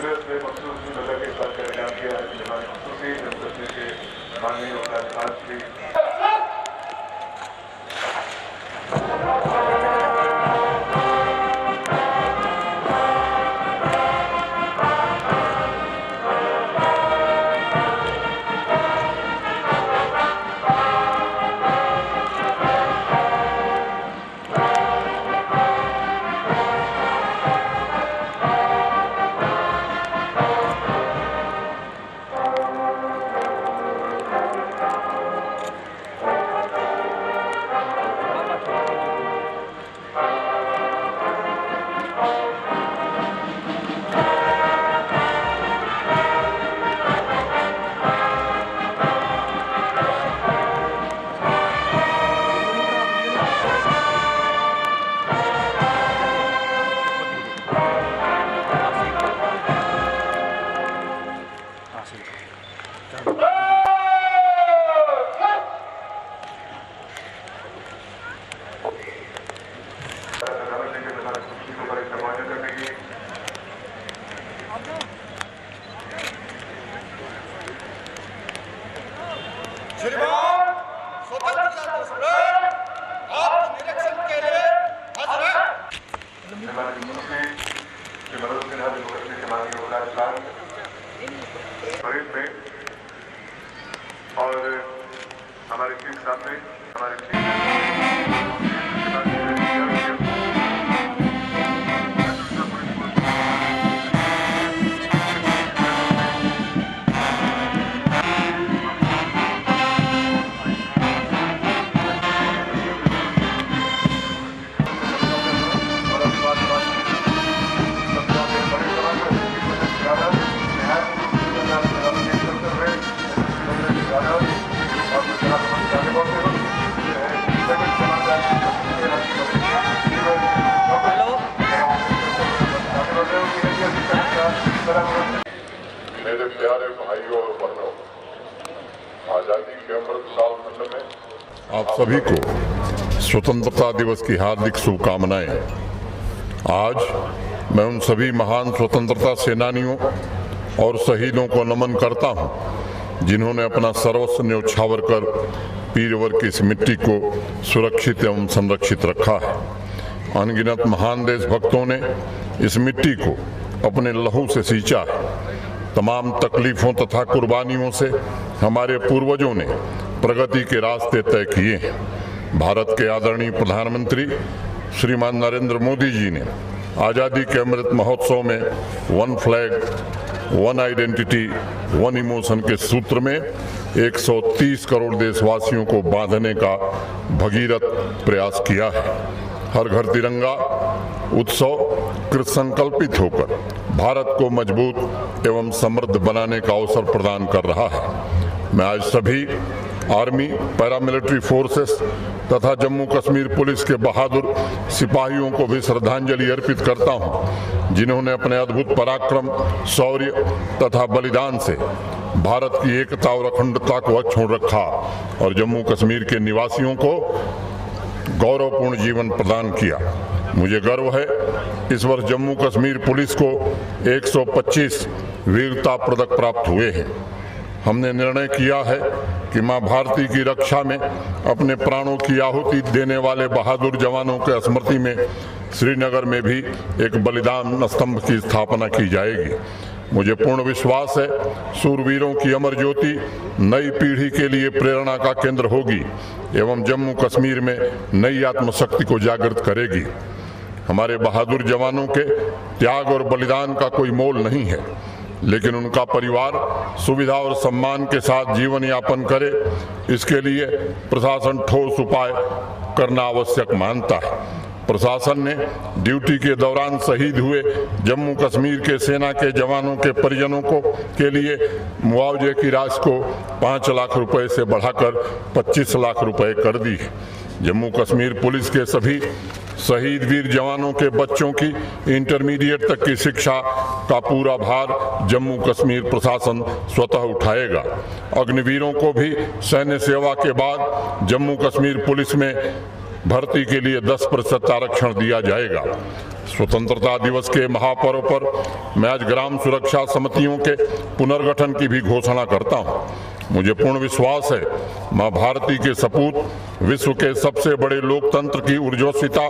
जरूरत में मखसूस मदद के साथ का काम किया है। हमारे खसूसी जम्मू कश्मीर के माननीय प्रधानमंत्री श्रीमान स्वतंत्रता दिवस पर आपके निरीक्षण के लिए हाजिर है और हमारे चीफ साहब ने मेरे प्यारे भाइयों और बहनों, आजादी के अमृत काल खंड में आप सभी को स्वतंत्रता दिवस की हार्दिक शुभकामनाएं। आज मैं उन सभी महान स्वतंत्रता सेनानियों और शहीदों को नमन करता हूं जिन्होंने अपना सर्वस्व न्यौछावर कर पीरवर की इस मिट्टी को सुरक्षित एवं संरक्षित रखा है। अनगिनत महान देशभक्तों ने इस मिट्टी को अपने लहू से सींचा है। तमाम तकलीफों तथा कुर्बानियों से हमारे पूर्वजों ने प्रगति के रास्ते तय किए हैं। भारत के आदरणीय प्रधानमंत्री श्रीमान नरेंद्र मोदी जी ने आज़ादी के अमृत महोत्सव में one flag one identity one emotion के सूत्र में 130 करोड़ देशवासियों को बांधने का भगीरथ प्रयास किया है। हर घर तिरंगा उत्सव कृत संकल्पित होकर भारत को मजबूत एवं समृद्ध बनाने का अवसर प्रदान कर रहा है। मैं आज सभी आर्मी, पैरामिलिट्री फोर्सेस तथा जम्मू कश्मीर पुलिस के बहादुर सिपाहियों को भी श्रद्धांजलि अर्पित करता हूं, जिन्होंने अपने अद्भुत पराक्रम, शौर्य तथा बलिदान से भारत की एकता और अखंडता को अक्षुण्ण रखा और जम्मू कश्मीर के निवासियों को गौरवपूर्ण जीवन प्रदान किया। मुझे गर्व है इस वर्ष जम्मू कश्मीर पुलिस को 125 वीरता पदक प्राप्त हुए हैं। हमने निर्णय किया है कि मां भारती की रक्षा में अपने प्राणों की आहुति देने वाले बहादुर जवानों के स्मृति में श्रीनगर में भी एक बलिदान स्तंभ की स्थापना की जाएगी। मुझे पूर्ण विश्वास है शूरवीरों की अमर ज्योति नई पीढ़ी के लिए प्रेरणा का केंद्र होगी एवं जम्मू कश्मीर में नई आत्मशक्ति को जागृत करेगी। हमारे बहादुर जवानों के त्याग और बलिदान का कोई मोल नहीं है, लेकिन उनका परिवार सुविधा और सम्मान के साथ जीवन यापन करे, इसके लिए प्रशासन ठोस उपाय करना आवश्यक मानता है। प्रशासन ने ड्यूटी के दौरान शहीद हुए जम्मू कश्मीर के सेना के जवानों के परिजनों को के लिए मुआवजे की राशि को 5 लाख रुपए से बढ़ाकर 25 लाख रुपए कर दी है। जम्मू कश्मीर पुलिस के सभी शहीद वीर जवानों के बच्चों की इंटरमीडिएट तक की शिक्षा का पूरा भार जम्मू कश्मीर प्रशासन स्वतः उठाएगा। अग्निवीरों को भी सैन्य सेवा के बाद जम्मू कश्मीर पुलिस में भर्ती के लिए 10% आरक्षण दिया जाएगा। स्वतंत्रता दिवस के महापर्व पर मैं आज ग्राम सुरक्षा समितियों के पुनर्गठन की भी घोषणा करता हूं। मुझे पूर्ण विश्वास है मां भारती के सपूत विश्व के सबसे बड़े लोकतंत्र की ऊर्ज्वसिता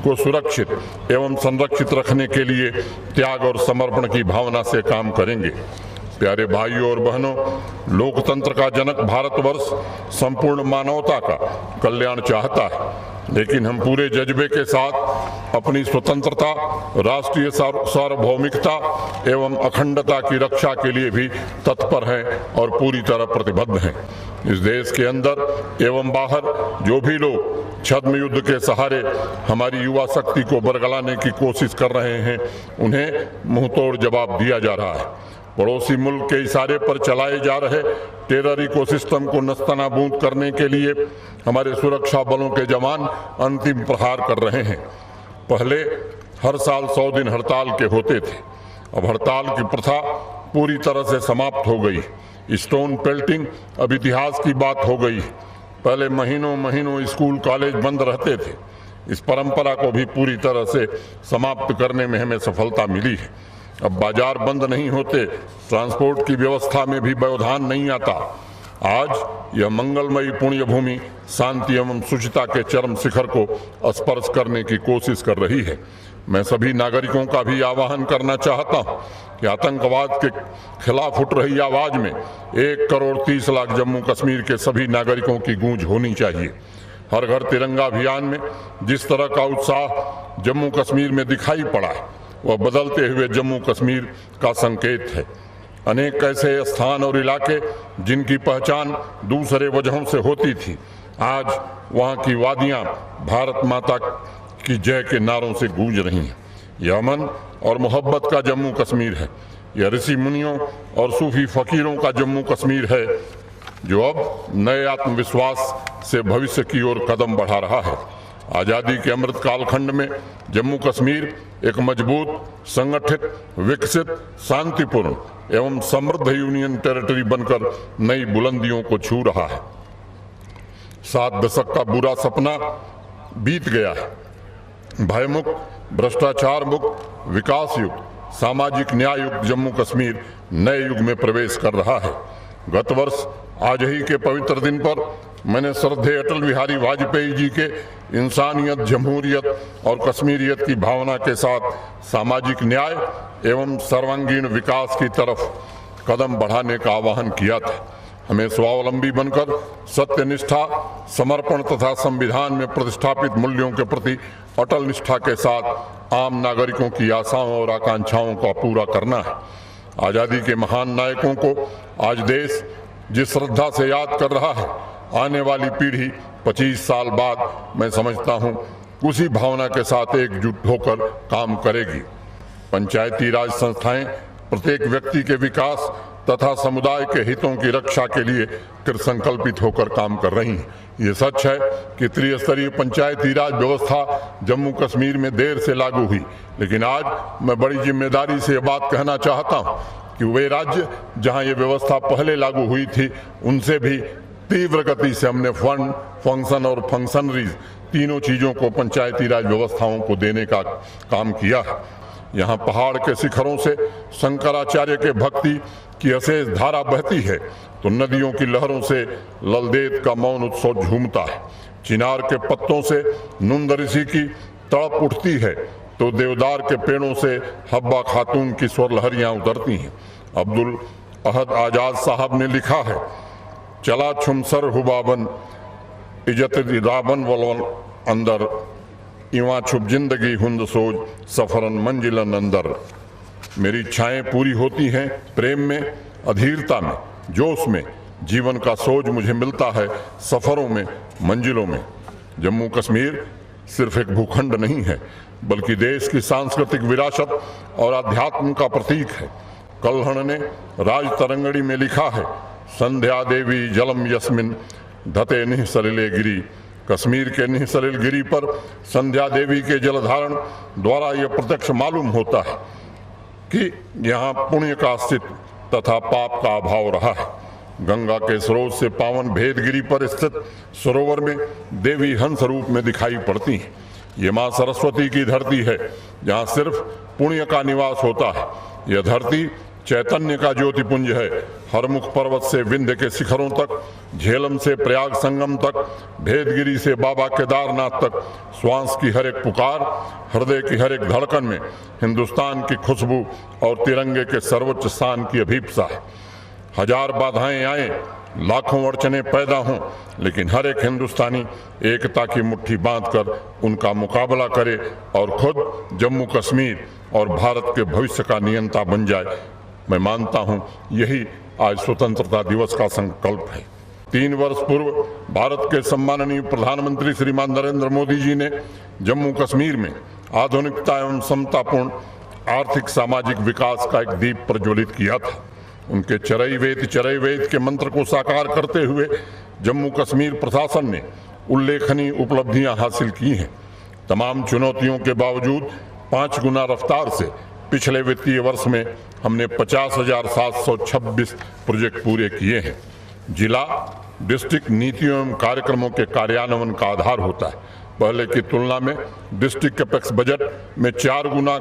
को सुरक्षित एवं संरक्षित रखने के लिए त्याग और समर्पण की भावना से काम करेंगे। प्यारे भाइयों और बहनों, लोकतंत्र का जनक भारतवर्ष संपूर्ण मानवता का कल्याण चाहता है, लेकिन हम पूरे जज्बे के साथ अपनी स्वतंत्रता, राष्ट्रीय सार्वभौमिकता एवं अखंडता की रक्षा के लिए भी तत्पर हैं और पूरी तरह प्रतिबद्ध हैं। इस देश के अंदर एवं बाहर जो भी लोग छद्म युद्ध के सहारे हमारी युवा शक्ति को बरगलाने की कोशिश कर रहे हैं, उन्हें मुंहतोड़ जवाब दिया जा रहा है। पड़ोसी मुल्क के इशारे पर चलाए जा रहे टेरर इकोसिस्टम को नस्तनाबूद करने के लिए हमारे सुरक्षा बलों के जवान अंतिम प्रहार कर रहे हैं। पहले हर साल 100 दिन हड़ताल के होते थे, अब हड़ताल की प्रथा पूरी तरह से समाप्त हो गई। स्टोन पेल्टिंग अब इतिहास की बात हो गई। पहले महीनों महीनों स्कूल कॉलेज बंद रहते थे। इस परंपरा को भी पूरी तरह से समाप्त करने में हमें सफलता मिली है। अब बाजार बंद नहीं होते, ट्रांसपोर्ट की व्यवस्था में भी व्यवधान नहीं आता। आज यह मंगलमयी पुण्य भूमि शांति एवं शुचिता के चरम शिखर को स्पर्श करने की कोशिश कर रही है। मैं सभी नागरिकों का भी आह्वान करना चाहता हूं कि आतंकवाद के खिलाफ उठ रही आवाज में 1 करोड़ 30 लाख जम्मू कश्मीर के सभी नागरिकों की गूंज होनी चाहिए। हर घर तिरंगा अभियान में जिस तरह का उत्साह जम्मू कश्मीर में दिखाई पड़ा है, वह बदलते हुए जम्मू कश्मीर का संकेत है। अनेक ऐसे स्थान और इलाके जिनकी पहचान दूसरे वजहों से होती थी, आज वहां की वादियां भारत माता की जय के नारों से गूंज रही हैं। यह अमन और मोहब्बत का जम्मू कश्मीर है। यह ऋषि मुनियों और सूफी फकीरों का जम्मू कश्मीर है, जो अब नए आत्मविश्वास से भविष्य की ओर कदम बढ़ा रहा है। आज़ादी के अमृत कालखंड में जम्मू कश्मीर एक मजबूत, संगठित, विकसित, शांतिपूर्ण एवं समृद्ध यूनियन टेरिटरी बनकर नई बुलंदियों को छू रहा है। 7 दशक का बुरा सपना बीत गया है। भयमुक्त, भ्रष्टाचार मुक्त, विकास युक्त, सामाजिक न्याय युक्त जम्मू कश्मीर नए युग में प्रवेश कर रहा है। गत वर्ष आज ही के पवित्र दिन पर मैंने श्रद्धेय अटल बिहारी वाजपेयी जी के इंसानियत, जमहूरियत और कश्मीरियत की भावना के साथ सामाजिक न्याय एवं सर्वांगीण विकास की तरफ कदम बढ़ाने का आह्वान किया था। हमें स्वावलंबी बनकर सत्यनिष्ठा, समर्पण तथा संविधान में प्रतिष्ठापित मूल्यों के प्रति अटल निष्ठा के साथ आम नागरिकों की आशाओं और आकांक्षाओं को पूरा करना है। आज़ादी के महान नायकों को आज देश जिस श्रद्धा से याद कर रहा है, आने वाली पीढ़ी 25 साल बाद मैं समझता हूं उसी भावना के साथ एकजुट होकर काम करेगी। पंचायती राज संस्थाएं प्रत्येक व्यक्ति के विकास तथा समुदाय के हितों की रक्षा के लिए कृतसंकल्पित होकर काम कर रही हैं। ये सच है कि त्रिस्तरीय पंचायती राज व्यवस्था जम्मू कश्मीर में देर से लागू हुई, लेकिन आज मैं बड़ी जिम्मेदारी से ये बात कहना चाहता हूँ कि वे राज्य जहाँ ये व्यवस्था पहले लागू हुई थी, उनसे भी तीव्र गति से हमने फंड, फंक्शन और फंक्शनरीज तीनों चीज़ों को पंचायती राज व्यवस्थाओं को देने का काम किया है। यहाँ पहाड़ के शिखरों से शंकराचार्य के भक्ति की अशेष धारा बहती है, तो नदियों की लहरों से ललदेव का मौन उत्सव झूमता है। चिनार के पत्तों से नूंद ऋषि की तड़प उठती है, तो देवदार के पेड़ों से हब्बा खातून की स्वर लहरियाँ उतरती हैं। अब्दुल अहद आजाद साहब ने लिखा है, चला छुमसर हुबाबन इजत राबन वलवन अंदर इवा छुप जिंदगी हुंद सोज सफरन मंजिलन अंदर। मेरी इच्छाएं पूरी होती हैं प्रेम में, अधीरता में, जोश में। जीवन का सोज मुझे मिलता है सफरों में, मंजिलों में। जम्मू कश्मीर सिर्फ एक भूखंड नहीं है, बल्कि देश की सांस्कृतिक विरासत और अध्यात्म का प्रतीक है। कल्हण ने राज तरंगड़ी में लिखा है, संध्या देवी जलम यस्मिन धते निह सलिले गिरी। कश्मीर के निह सलिल गिरी पर संध्या देवी के जलधारण द्वारा यह प्रत्यक्ष मालूम होता है कि यहाँ पुण्य का अस्तित्व तथा पाप का अभाव रहा है। गंगा के स्रोत से पावन भेदगिरी पर स्थित सरोवर में देवी हंस रूप में दिखाई पड़ती हैं। ये माँ सरस्वती की धरती है जहाँ सिर्फ पुण्य का निवास होता है। यह धरती चैतन्य का ज्योतिपुंज है। हरमुख पर्वत से विंध्य के शिखरों तक, झेलम से प्रयाग संगम तक, भेदगिरी से बाबा केदारनाथ तक, श्वास की हर एक पुकार, हृदय की हर एक धड़कन में हिंदुस्तान की खुशबू और तिरंगे के सर्वोच्च स्थान की अभीप्सा है। हजार बाधाएं आए, लाखों अड़चने पैदा हों, लेकिन हर एक हिंदुस्तानी एकता की मुट्ठी बांधकर उनका मुकाबला करे और खुद जम्मू कश्मीर और भारत के भविष्य का नियंता बन जाए। मैं मानता हूं यही आज स्वतंत्रता दिवस का संकल्प है। 3 वर्ष पूर्व भारत के सम्माननीय प्रधानमंत्री श्रीमान नरेंद्र मोदी जी ने जम्मू कश्मीर में आधुनिकता एवं समतापूर्ण आर्थिक सामाजिक विकास का एक दीप प्रज्वलित किया था। उनके चरई वेद के मंत्र को साकार करते हुए जम्मू कश्मीर प्रशासन ने उल्लेखनीय उपलब्धियां हासिल की हैं। तमाम चुनौतियों के बावजूद 5 गुना रफ्तार से पिछले वित्तीय वर्ष में हमने 50,726 प्रोजेक्ट पूरे किए हैं। जिला डिस्ट्रिक्ट नीतियों एवं कार्यक्रमों के कार्यान्वयन का आधार होता है। पहले की तुलना में डिस्ट्रिक्ट कैपेक्स बजट में 4 गुना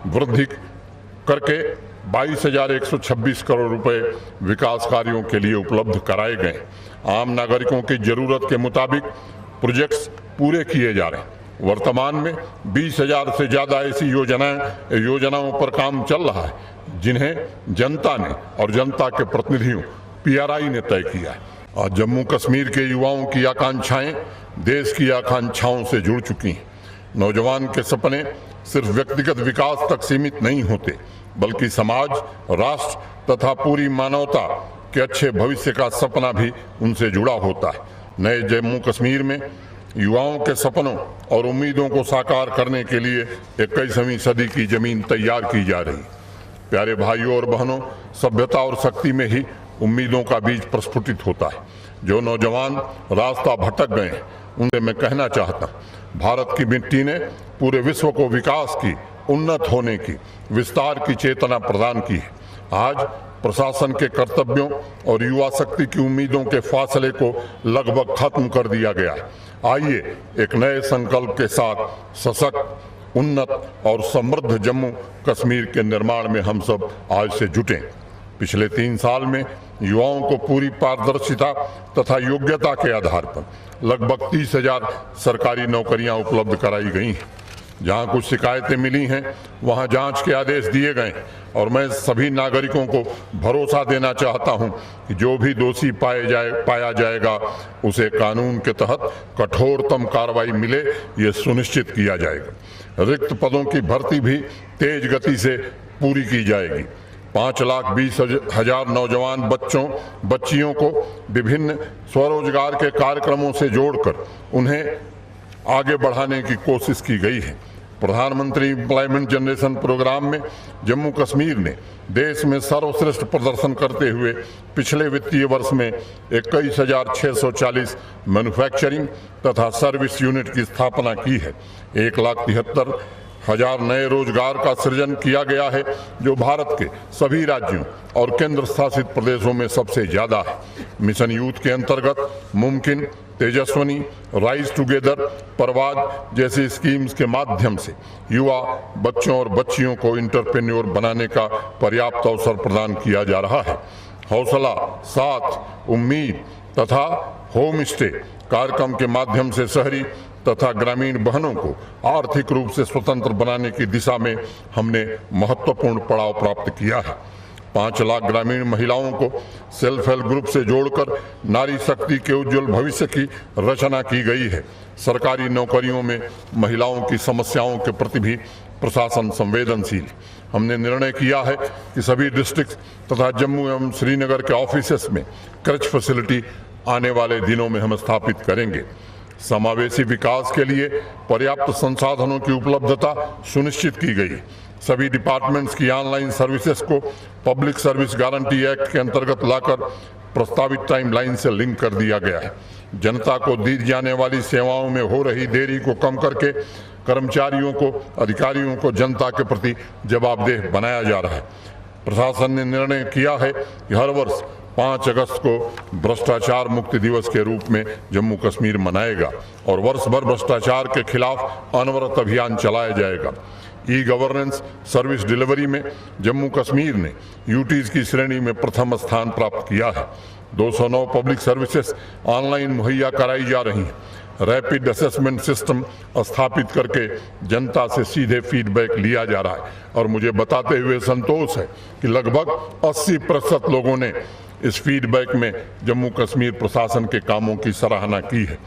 वृद्धि करके 22,126 करोड़ रुपए विकास कार्यों के लिए उपलब्ध कराए गए। आम नागरिकों की जरूरत के मुताबिक प्रोजेक्ट्स पूरे किए जा रहे हैं। वर्तमान में 20,000 से ज्यादा ऐसी योजनाओं पर काम चल रहा है जिन्हें जनता ने और जनता के प्रतिनिधियों PRI ने तय किया है। और जम्मू कश्मीर के युवाओं की आकांक्षाएं देश की आकांक्षाओं से जुड़ चुकी हैं। नौजवान के सपने सिर्फ व्यक्तिगत विकास तक सीमित नहीं होते, बल्कि समाज, राष्ट्र तथा पूरी मानवता के अच्छे भविष्य का सपना भी उनसे जुड़ा होता है। नए जम्मू कश्मीर में युवाओं के सपनों और उम्मीदों को साकार करने के लिए 21वीं सदी की जमीन तैयार की जा रही। प्यारे भाइयों और बहनों, सभ्यता और शक्ति में ही उम्मीदों का बीज प्रस्फुटित होता है। जो नौजवान रास्ता भटक गए हैं उनसे मैं कहना चाहता हूँ, भारत की मिट्टी ने पूरे विश्व को विकास की, उन्नत होने की, विस्तार की चेतना प्रदान की है। आज प्रशासन के कर्तव्यों और युवा शक्ति की उम्मीदों के फासले को लगभग खत्म कर दिया गया है। आइए एक नए संकल्प के साथ सशक्त, उन्नत और समृद्ध जम्मू कश्मीर के निर्माण में हम सब आज से जुटें। पिछले 3 साल में युवाओं को पूरी पारदर्शिता तथा योग्यता के आधार पर लगभग 30,000 सरकारी नौकरियां उपलब्ध कराई गई हैं। जहां कुछ शिकायतें मिली हैं वहां जांच के आदेश दिए गए और मैं सभी नागरिकों को भरोसा देना चाहता हूं कि जो भी दोषी पाया जाएगा उसे कानून के तहत कठोरतम कार्रवाई मिले, ये सुनिश्चित किया जाएगा। रिक्त पदों की भर्ती भी तेज गति से पूरी की जाएगी। 5,20,000 नौजवान बच्चियों को विभिन्न स्वरोजगार के कार्यक्रमों से जोड़कर उन्हें आगे बढ़ाने की कोशिश की गई है। प्रधानमंत्री एम्प्लॉयमेंट जनरेशन प्रोग्राम में जम्मू कश्मीर ने देश में सर्वश्रेष्ठ प्रदर्शन करते हुए पिछले वित्तीय वर्ष में 21,640 मैन्युफैक्चरिंग तथा सर्विस यूनिट की स्थापना की है। 1,73,000 नए रोजगार का सृजन किया गया है, जो भारत के सभी राज्यों और केंद्र शासित प्रदेशों में सबसे ज्यादा है। मिशन यूथ के अंतर्गत मुमकिन, तेजस्वनी, राइज टुगेदर, परवाज जैसी स्कीम्स के माध्यम से युवा बच्चों और बच्चियों को इंटरप्रेन्योर बनाने का पर्याप्त अवसर प्रदान किया जा रहा है। हौसला, साथ, उम्मीद तथा होम स्टे कार्यक्रम के माध्यम से शहरी तथा ग्रामीण बहनों को आर्थिक रूप से स्वतंत्र बनाने की दिशा में हमने महत्वपूर्ण पड़ाव प्राप्त किया है। 5 लाख ग्रामीण महिलाओं को सेल्फ हेल्प ग्रुप से जोड़कर नारी शक्ति के उज्जवल भविष्य की रचना की गई है। सरकारी नौकरियों में महिलाओं की समस्याओं के प्रति भी प्रशासन संवेदनशील। हमने निर्णय किया है कि सभी डिस्ट्रिक्ट तथा जम्मू एवं श्रीनगर के ऑफिसेस में क्रच फैसिलिटी आने वाले दिनों में हम स्थापित करेंगे। समावेशी विकास के लिए पर्याप्त संसाधनों की उपलब्धता सुनिश्चित की गई। सभी डिपार्टमेंट्स की ऑनलाइन सर्विसेज को पब्लिक सर्विस गारंटी एक्ट के अंतर्गत लाकर प्रस्तावित टाइमलाइन से लिंक कर दिया गया है। जनता को दी जाने वाली सेवाओं में हो रही देरी को कम करके कर्मचारियों को, अधिकारियों को जनता के प्रति जवाबदेह बनाया जा रहा है। प्रशासन ने निर्णय किया है कि हर वर्ष 5 अगस्त को भ्रष्टाचार मुक्ति दिवस के रूप में जम्मू कश्मीर मनाएगा और वर्ष भर भ्रष्टाचार के खिलाफ अनवरत अभियान चलाया जाएगा। ई गवर्नेंस सर्विस डिलीवरी में जम्मू कश्मीर ने यूटीज की श्रेणी में प्रथम स्थान प्राप्त किया है। 209 पब्लिक सर्विसेज ऑनलाइन मुहैया कराई जा रही हैं। रैपिड असेसमेंट सिस्टम स्थापित करके जनता से सीधे फीडबैक लिया जा रहा है और मुझे बताते हुए संतोष है कि लगभग 80% लोगों ने इस फीडबैक में जम्मू कश्मीर प्रशासन के कामों की सराहना की है।